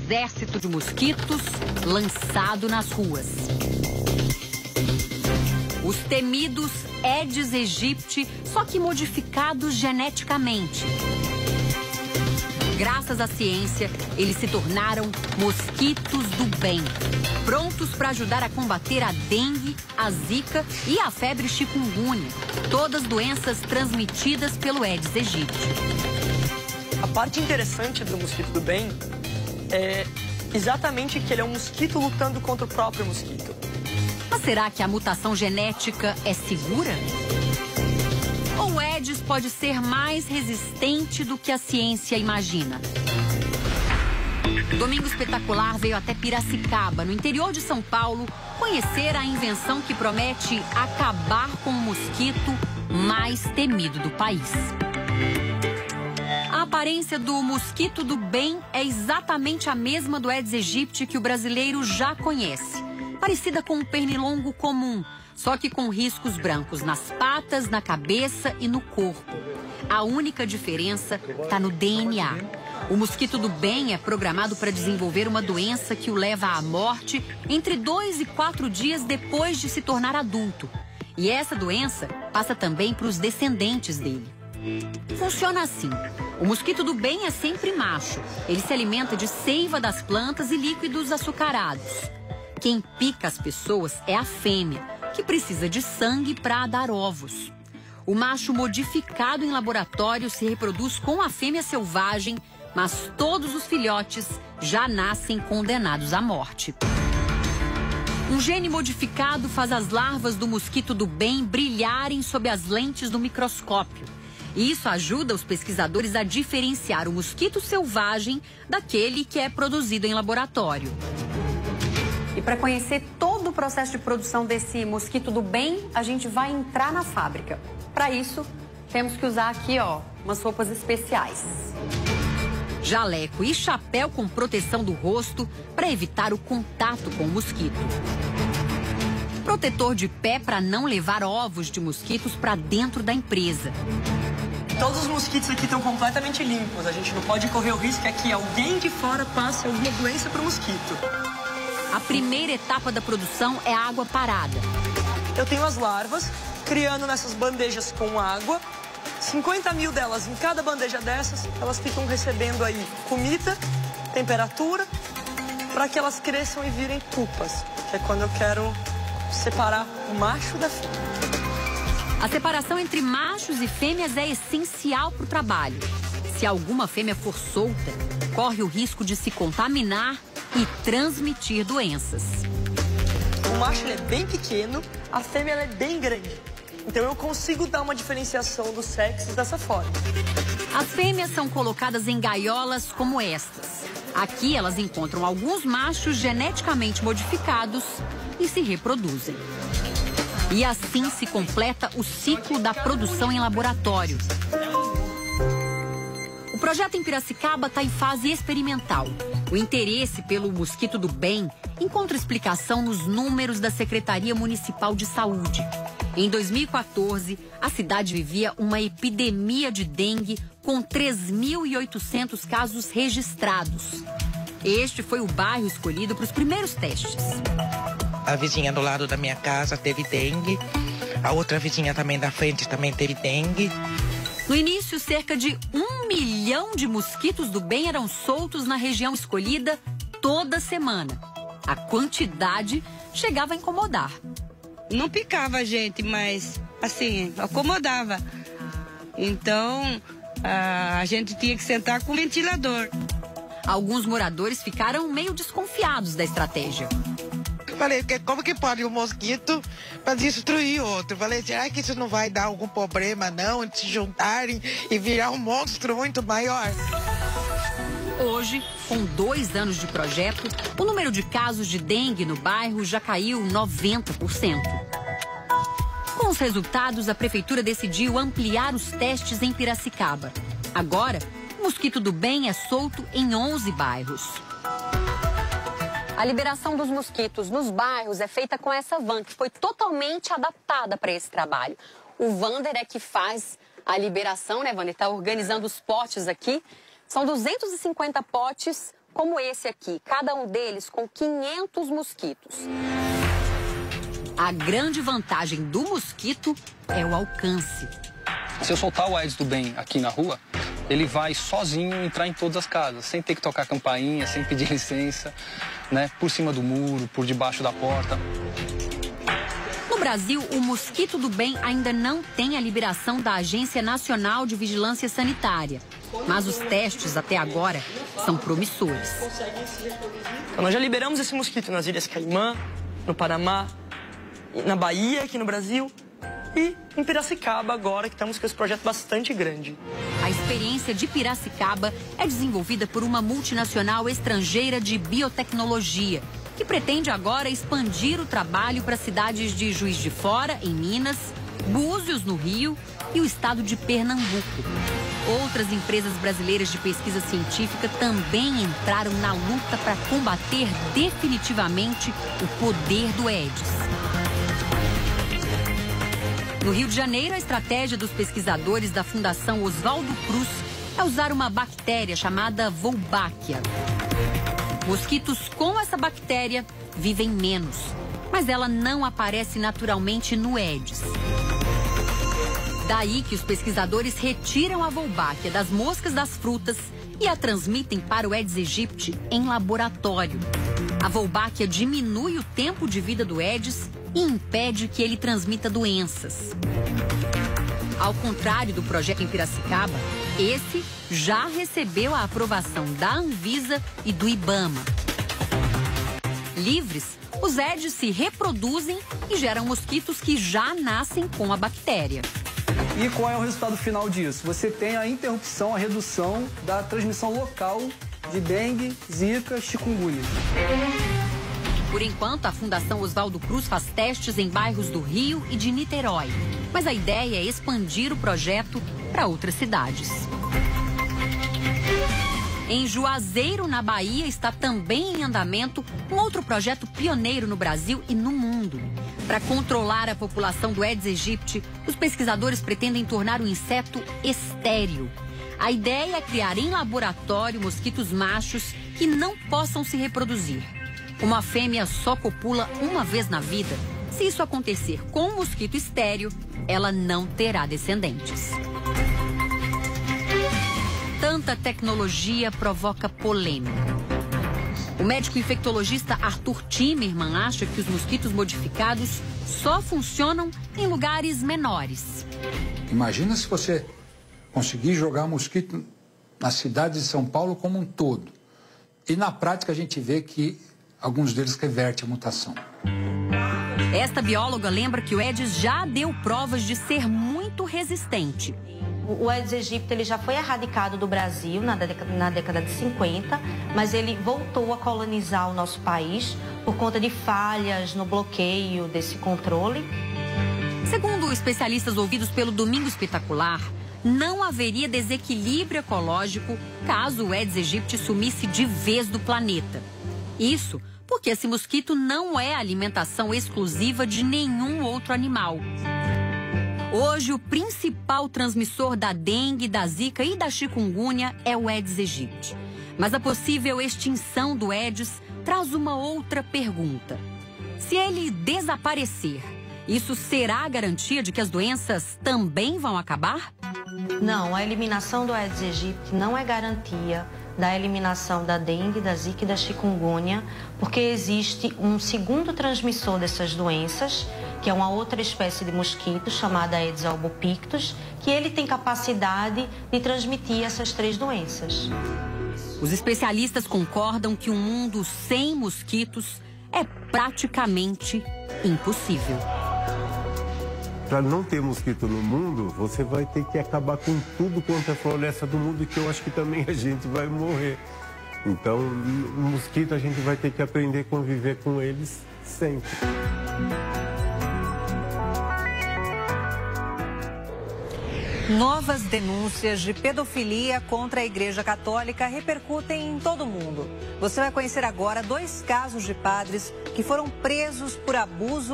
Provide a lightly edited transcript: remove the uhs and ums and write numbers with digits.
exército de mosquitos lançado nas ruas. Os temidos Aedes aegypti, só que modificados geneticamente. Graças à ciência, eles se tornaram mosquitos do bem, prontos para ajudar a combater a dengue, a zika e a febre chikungunya, todas doenças transmitidas pelo Aedes aegypti. A parte interessante do mosquito do bem é exatamente que ele é um mosquito lutando contra o próprio mosquito. Mas será que a mutação genética é segura? Ou o Aedes pode ser mais resistente do que a ciência imagina? Domingo Espetacular veio até Piracicaba, no interior de São Paulo, conhecer a invenção que promete acabar com o mosquito mais temido do país. A aparência do mosquito do bem é exatamente a mesma do Aedes aegypti que o brasileiro já conhece. Parecida com um pernilongo comum, só que com riscos brancos nas patas, na cabeça e no corpo. A única diferença está no DNA. O mosquito do bem é programado para desenvolver uma doença que o leva à morte entre 2 e 4 dias depois de se tornar adulto. E essa doença passa também para os descendentes dele. Funciona assim. O mosquito do bem é sempre macho. Ele se alimenta de seiva das plantas e líquidos açucarados. Quem pica as pessoas é a fêmea, que precisa de sangue para dar ovos. O macho modificado em laboratório se reproduz com a fêmea selvagem, mas todos os filhotes já nascem condenados à morte. Um gene modificado faz as larvas do mosquito do bem brilharem sob as lentes do microscópio. E isso ajuda os pesquisadores a diferenciar o mosquito selvagem daquele que é produzido em laboratório. E para conhecer todo o processo de produção desse mosquito do bem, a gente vai entrar na fábrica. Para isso, temos que usar aqui, ó, umas roupas especiais. Jaleco e chapéu com proteção do rosto para evitar o contato com o mosquito. Protetor de pé para não levar ovos de mosquitos para dentro da empresa. Todos os mosquitos aqui estão completamente limpos. A gente não pode correr o risco que alguém de fora passe alguma doença para o mosquito. A primeira etapa da produção é a água parada. Eu tenho as larvas criando nessas bandejas com água. 50 mil delas em cada bandeja dessas, elas ficam recebendo aí comida, temperatura, para que elas cresçam e virem pupas, que é quando eu quero separar o macho da fêmea. A separação entre machos e fêmeas é essencial para o trabalho. Se alguma fêmea for solta, corre o risco de se contaminar e transmitir doenças. O macho ele é bem pequeno, a fêmea ela é bem grande. Então eu consigo dar uma diferenciação dos sexos dessa forma. As fêmeas são colocadas em gaiolas como estas. Aqui elas encontram alguns machos geneticamente modificados e se reproduzem. E assim se completa o ciclo da produção em laboratório. O projeto em Piracicaba está em fase experimental. O interesse pelo mosquito do bem encontra explicação nos números da Secretaria Municipal de Saúde. Em 2014, a cidade vivia uma epidemia de dengue com 3.800 casos registrados. Este foi o bairro escolhido para os primeiros testes. A vizinha do lado da minha casa teve dengue, a outra vizinha também da frente também teve dengue. No início, cerca de 1 milhão de mosquitos do bem eram soltos na região escolhida toda semana. A quantidade chegava a incomodar. Não picava a gente, mas, assim, acomodava. Então, a gente tinha que sentar com o ventilador. Alguns moradores ficaram meio desconfiados da estratégia. Falei, como que pode um mosquito para destruir outro? Falei, será que isso não vai dar algum problema, não? De se juntarem e virar um monstro muito maior? Hoje, com 2 anos de projeto, o número de casos de dengue no bairro já caiu 90%. Com os resultados, a prefeitura decidiu ampliar os testes em Piracicaba. Agora, o mosquito do bem é solto em 11 bairros. A liberação dos mosquitos nos bairros é feita com essa van, que foi totalmente adaptada para esse trabalho. O Vander é que faz a liberação, né, Vander? Está organizando os potes aqui. São 250 potes como esse aqui, cada um deles com 500 mosquitos. A grande vantagem do mosquito é o alcance. Se eu soltar o Aedes do bem aqui na rua, ele vai sozinho entrar em todas as casas, sem ter que tocar campainha, sem pedir licença, né? Por cima do muro, por debaixo da porta. No Brasil, o mosquito do bem ainda não tem a liberação da Agência Nacional de Vigilância Sanitária. Mas os testes até agora são promissores. Então, nós já liberamos esse mosquito nas Ilhas Caimã, no Panamá, na Bahia, aqui no Brasil, e em Piracicaba agora, que estamos com esse projeto bastante grande. A experiência de Piracicaba é desenvolvida por uma multinacional estrangeira de biotecnologia, que pretende agora expandir o trabalho para cidades de Juiz de Fora, em Minas, Búzios, no Rio, e o estado de Pernambuco. Outras empresas brasileiras de pesquisa científica também entraram na luta para combater definitivamente o poder do Aedes. No Rio de Janeiro, a estratégia dos pesquisadores da Fundação Oswaldo Cruz é usar uma bactéria chamada Wolbachia. Mosquitos com essa bactéria vivem menos, mas ela não aparece naturalmente no Aedes. Daí que os pesquisadores retiram a Wolbachia das moscas das frutas e a transmitem para o Aedes aegypti em laboratório. A Wolbachia diminui o tempo de vida do Aedes e impede que ele transmita doenças. Ao contrário do projeto em Piracicaba, esse já recebeu a aprovação da Anvisa e do IBAMA. Livres, os Aedes se reproduzem e geram mosquitos que já nascem com a bactéria. E qual é o resultado final disso? Você tem a interrupção, a redução da transmissão local de dengue, zika, chikungunya. Por enquanto, a Fundação Oswaldo Cruz faz testes em bairros do Rio e de Niterói. Mas a ideia é expandir o projeto para outras cidades. Em Juazeiro, na Bahia, está também em andamento um outro projeto pioneiro no Brasil e no mundo. Para controlar a população do Aedes aegypti, os pesquisadores pretendem tornar o inseto estéril. A ideia é criar em laboratório mosquitos machos que não possam se reproduzir. Uma fêmea só copula uma vez na vida. Se isso acontecer com um mosquito estéril, ela não terá descendentes. Tanta tecnologia provoca polêmica. O médico infectologista Arthur Timerman acha que os mosquitos modificados só funcionam em lugares menores. Imagina se você conseguir jogar mosquito na cidade de São Paulo como um todo. E na prática a gente vê que alguns deles revertem a mutação. Esta bióloga lembra que o Aedes já deu provas de ser muito resistente. O Aedes aegypti ele já foi erradicado do Brasil na década de 50, mas ele voltou a colonizar o nosso país por conta de falhas no bloqueio desse controle. Segundo especialistas ouvidos pelo Domingo Espetacular, não haveria desequilíbrio ecológico caso o Aedes aegypti sumisse de vez do planeta. Isso porque esse mosquito não é alimentação exclusiva de nenhum outro animal. Hoje, o principal transmissor da dengue, da zika e da chikungunya é o Aedes aegypti. Mas a possível extinção do Aedes traz uma outra pergunta. Se ele desaparecer, isso será a garantia de que as doenças também vão acabar? Não, a eliminação do Aedes aegypti não é garantia da eliminação da dengue, da zika e da chikungunya, porque existe um segundo transmissor dessas doenças, que é uma outra espécie de mosquito chamada Aedes albopictus, que ele tem capacidade de transmitir essas três doenças. Os especialistas concordam que um mundo sem mosquitos é praticamente impossível. Para não ter mosquito no mundo, você vai ter que acabar com tudo quanto é floresta do mundo, que eu acho que também a gente vai morrer. Então, o mosquito a gente vai ter que aprender a conviver com eles sempre. Novas denúncias de pedofilia contra a Igreja Católica repercutem em todo o mundo. Você vai conhecer agora 2 casos de padres que foram presos por abuso